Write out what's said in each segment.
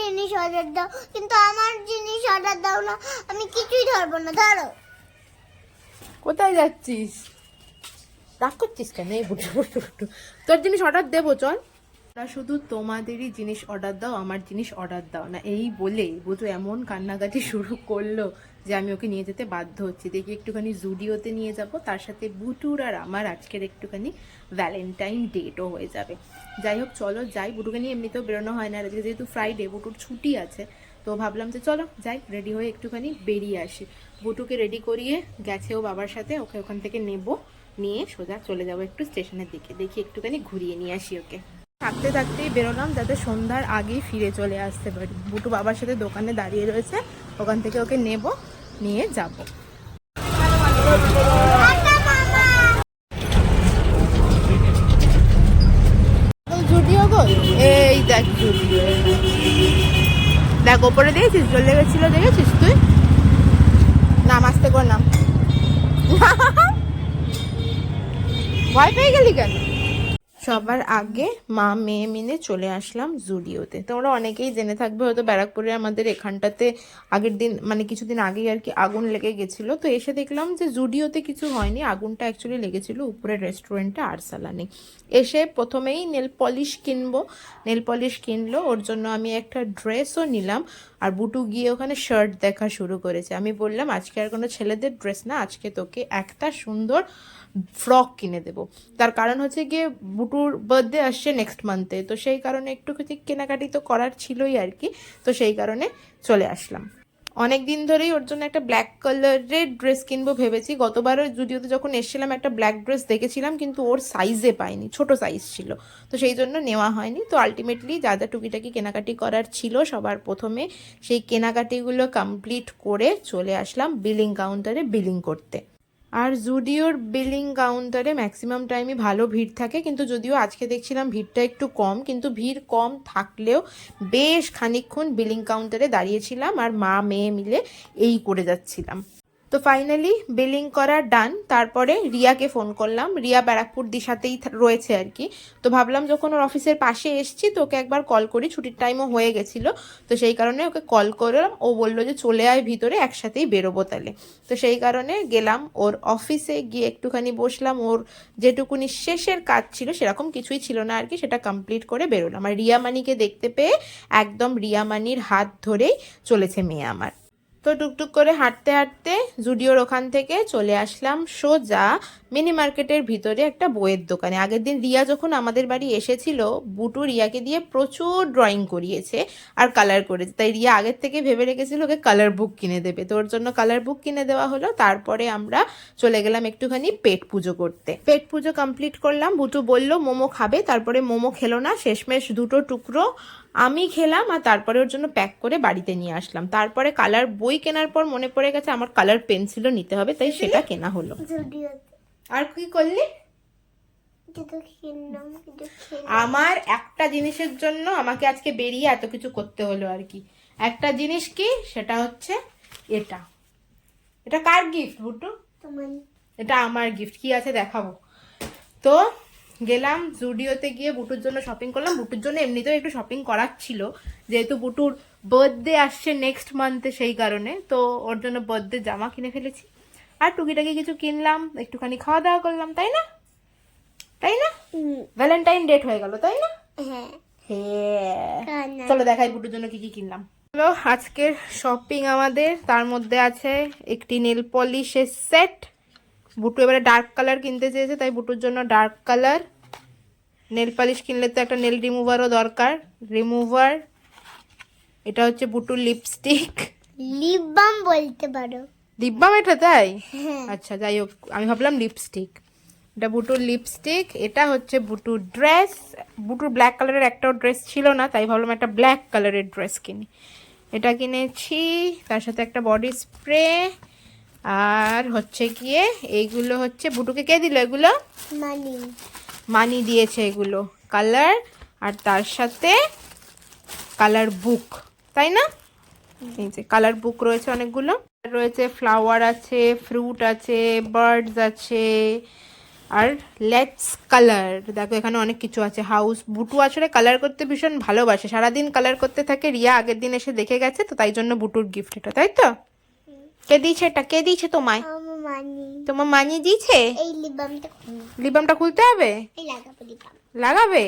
জিনিস অর্ডার দাও, কিন্তু আমার জিনিস অর্ডার দাও না, আমি কিছুই ধরবো না। ধরো। কোথায় যাচ্ছিস? রাগ করছিস কেন? এই বুটু বুটু বুটু, তোর জিনিস অর্ডার দেবো, চল। ওরা শুধু তোমাদেরই জিনিস অর্ডার দাও, আমার জিনিস অর্ডার দাও না, এই বলে বুটু এমন কান্নাকাটি শুরু করলো যে আমি ওকে নিয়ে যেতে বাধ্য হচ্ছি। দেখি একটুখানি জুডিওতে নিয়ে যাব, তার সাথে বুটুর আর আমার আজকের একটুখানি ভ্যালেন্টাইন ডেটও হয়ে যাবে। যাই হোক চলো যাই, বুটুকে নিয়ে এমনিতেও বেরোনো হয় না, আজকে যেহেতু ফ্রাইডে বুটুর ছুটি আছে, তো ভাবলাম যে চলো যাই, রেডি হয়ে একটুখানি বেরিয়ে আসি। বুটুকে রেডি করিয়ে গেছে ও বাবার সাথে, ওকে ওখান থেকে নেবো, নিয়ে সোজা চলে যাবো একটু স্টেশনের দিকে, দেখি একটুখানি ঘুরিয়ে নিয়ে আসি ওকে। থাকতে থাকতেই বেরোলাম যাতে সন্ধ্যার আগেই ফিরে চলে আসতে পারি। বুটু বাবার সাথে দোকানে দাঁড়িয়ে রয়েছে, ওখান থেকে ওকে নেব, নিয়ে যাব। জুডিও গো, এই দেখ জুডিও, দেখ ওপরে দেখেছিস জল লেগেছিল, দেখেছিস তুই? নাম আস্তে করে নাম। ভয় পেয়ে গেলি কেন? সবার আগে মা মেয়ে মিলে চলে আসলাম জুডিওতে। তোমরা অনেকেই জেনে থাকবে হয়তো, ব্যারাকপুরে আমাদের এখানটাতে আগের দিন মানে কিছুদিন আগেই আর কি আগুন লেগে গেছিল। তো এসে দেখলাম যে জুডিওতে কিছু হয়নি, আগুনটা অ্যাকচুয়ালি লেগেছিল উপরের রেস্টুরেন্টে আরসালানে। এসে প্রথমেই নেল পলিশ কিনবো, নেল পলিশ কিনলো, ওর জন্য আমি একটা ড্রেসও নিলাম। আর বুটু গিয়ে ওখানে শার্ট দেখা শুরু করেছে। আমি বললাম আজকে আর কোনো ছেলেদের ড্রেস না, আজকে তোকে একটা সুন্দর ফ্রক কিনে দেবো। তার কারণ হচ্ছে গিয়ে বুটুর বার্থডে আসছে নেক্সট মান্থে, তো সেই কারণে একটু কিছু কেনাকাটি তো করার ছিলই আর কি। তো সেই কারণে চলে আসলাম। অনেক দিন ধরেই ওর জন্য একটা ব্ল্যাক কালারের ড্রেস কিনবো ভেবেছি। গতবারও জুডিওতে যখন এসেছিলাম একটা ব্ল্যাক ড্রেস দেখেছিলাম, কিন্তু ওর সাইজে পাইনি, ছোট সাইজ ছিল, তো সেই জন্য নেওয়া হয়নি। তো আলটিমেটলি যা যা টুকিটাকি কেনাকাটি করার ছিল সবার প্রথমে সেই কেনাকাটিগুলো কমপ্লিট করে চলে আসলাম বিলিং কাউন্টারে বিলিং করতে। আর জুডিওর বিলিং কাউন্টারে ম্যাক্সিমাম টাইমই ভালো ভিড় থাকে, কিন্তু যদিও আজকে দেখছিলাম ভিড়টা একটু কম, কিন্তু ভিড় কম থাকলেও বেশ খানিকক্ষণ বিলিং কাউন্টারে দাঁড়িয়েছিলাম আর মা মেয়ে মিলে এই করে যাচ্ছিলাম। তো ফাইনালি বিলিং করা ডান। তারপরে রিয়াকে ফোন করলাম, রিয়া ব্যারাকপুর দিশাতেই রয়েছে আর কি। তো ভাবলাম যখন ওর অফিসের পাশে এসছি তো ওকে একবার কল করি, ছুটির টাইমও হয়ে গেছিলো, তো সেই কারণে ওকে কল করলাম। ও বললো যে চলে আয় ভিতরে, একসাথেই বেরোবো তাহলে। তো সেই কারণে গেলাম ওর অফিসে, গিয়ে একটুখানি বসলাম। ওর যেটুকুনি শেষের কাজ ছিল, সেরকম কিছুই ছিল না আর কি, সেটা কমপ্লিট করে বেরোলাম। আর রিয়ামানিকে দেখতে পেয়ে একদম রিয়ামানির হাত ধরেই চলেছে মেয়ে আমার। তো টুকটুক করে হাঁটতে হাঁটতে জুডিওর ওখান থেকে চলে আসলাম সোজা মিনি মার্কেটের ভিতরে একটা বইয়ের দোকানে। আগের দিন রিয়া যখন আমাদের বাড়ি এসেছিল, বুটু রিয়াকে দিয়ে প্রচুর ড্রয়িং করিয়েছে আর কালার করেছে, তাই রিয়া আগের থেকে ভেবে রেখেছিল ওকে কালার বুক কিনে দেবে। তো ওর জন্য কালার বুক কিনে দেওয়া হলো। তারপরে আমরা চলে গেলাম একটুখানি পেট পুজো করতে। পেট পুজো কমপ্লিট করলাম। বুটু বলল মোমো খাবে, তারপরে মোমো খেলো না, শেষমেশ দুটো টুকরো আমি খেলাম আর তারপরে ওর জন্য প্যাক করে বাড়িতে নিয়ে আসলাম। তারপরে কালার বই কেনার পর মনে পড়ে গেছে আমার কালার পেন্সিলও নিতে হবে, তাই সেটা কেনা হলো। আর কি করলি? আমার একটা জিনিসের জন্য আমাকে আজকে বেরিয়ে এত কিছু করতে হলো আর কি। একটা জিনিস কি, সেটা হচ্ছে এটা। এটা কার গিফট বুটু? এটা আমার গিফট। কি আছে দেখাবো। তো গেলাম জুডিওতে, গিয়ে বুটুর জন্য শপিং করলাম। বুটুর জন্য এমনিতেও একটু শপিং করার ছিল, যেহেতু বুটুর বার্থডে আসছে নেক্সট মান্থে, সেই কারণে তো ওর জন্য বার্থডে জামা কিনে ফেলেছি। আর টুকিটাকি কিছু কিনলাম, একটুখানি খাওয়া দাওয়া করলাম, তাই না? তাই না? ভ্যালেন্টাইন ডেট হয়ে গেল, তাই না? হ্যাঁ, চলো দেখাই বুটুর জন্য কি কি কিনলাম। চলো আজকের শপিং আমাদের, তার মধ্যে আছে একটি নেল পলিশের সেট। বুটু এবারে ডার্ক কালার কিনতে চেয়েছে, তাই বুটুর জন্য ডার্ক কালার। নেল পালিশ কিনলে তো একটা নেল রিমুভারও দরকার, রিমুভার। এটা হচ্ছে বুটুর লিপস্টিক, লিপ বাম বলতে পারো। লিপ বাম এটা, তাই? আচ্ছা যাই হোক, আমি ভাবলাম লিপস্টিক। এটা বুটুর লিপস্টিক। এটা হচ্ছে বুটুর ড্রেস। বুটুর ব্ল্যাক কালারের একটাও ড্রেস ছিল না, তাই ভাবলাম একটা ব্ল্যাক কালারের ড্রেস কিনি। এটা কিনেছি, তার সাথে একটা বডি স্প্রে। আর হচ্ছে গিয়ে এইগুলো হচ্ছে বুটুকে কে দিল এগুলো? মানি। মানি দিয়েছে এগুলো, কালার আর তার সাথে কালার বুক, তাই না? এই যে কালার বুক রয়েছে অনেকগুলো, রয়েছে ফ্লাওয়ার আছে, ফ্রুট আছে, বার্ডস আছে, আর লেটস কালার। দেখো এখানে অনেক কিছু আছে। হাউস, বুটু আসলে কালার করতে ভীষণ ভালোবাসে, সারাদিন কালার করতে থাকে। রিয়া আগের দিন এসে দেখে গেছে, তো তাই জন্য বুটুর গিফট এটা, তাই তো? কে দিয়েছে এটা? কে দিয়েছে তোমায়? আমার মানি তোমার মানি দিয়েছে? এই লিবামটা লিবামটা খুলতে হবে? এই লাগাবো লিবাম। লাগাবে?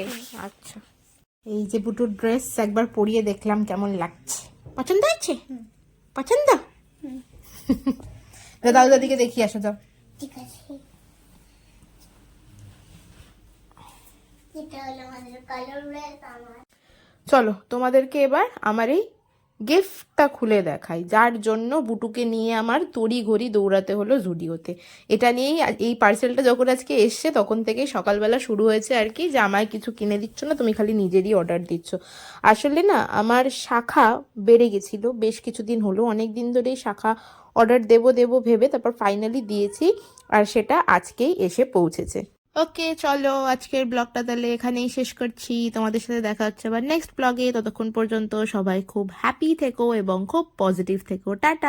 আচ্ছা। এই যে বুটুর ড্রেস একবার পরিয়ে দেখলাম কেমন লাগছে। পছন্দ হয়েছে? পছন্দ? দাও দাদিকে দেখি, আসো যাও। ঠিক আছে, এটা হলো আমাদের কালার ড্রেস। আমার চলো তোমাদেরকে এবার আমার এই গিফটটা খুলে দেখাই, যার জন্য বুটুকে নিয়ে আমার তড়ি ঘড়ি দৌড়াতে হলো জুডিওতে। এটা নিয়েই এই পার্সেলটা যখন আজকে এসছে তখন থেকেই সকালবেলা শুরু হয়েছে আর কি, যে আমায় কিছু কিনে দিচ্ছ না, তুমি খালি নিজেরই অর্ডার দিচ্ছ। আসলে না আমার শাখা বেড়ে গেছিলো বেশ কিছুদিন হলো, অনেক দিন ধরেই শাখা অর্ডার দেবো দেবো ভেবে, তারপর ফাইনালি দিয়েছি, আর সেটা আজকেই এসে পৌঁছেছে। ওকে চলো আজকের ব্লগটা তাহলে এখানেই শেষ করছি, তোমাদের সাথে দেখা হচ্ছে আবার নেক্সট ব্লগে। ততক্ষণ পর্যন্ত সবাই খুব হ্যাপি থেকো এবং খুব পজিটিভ থেকো। টাটা।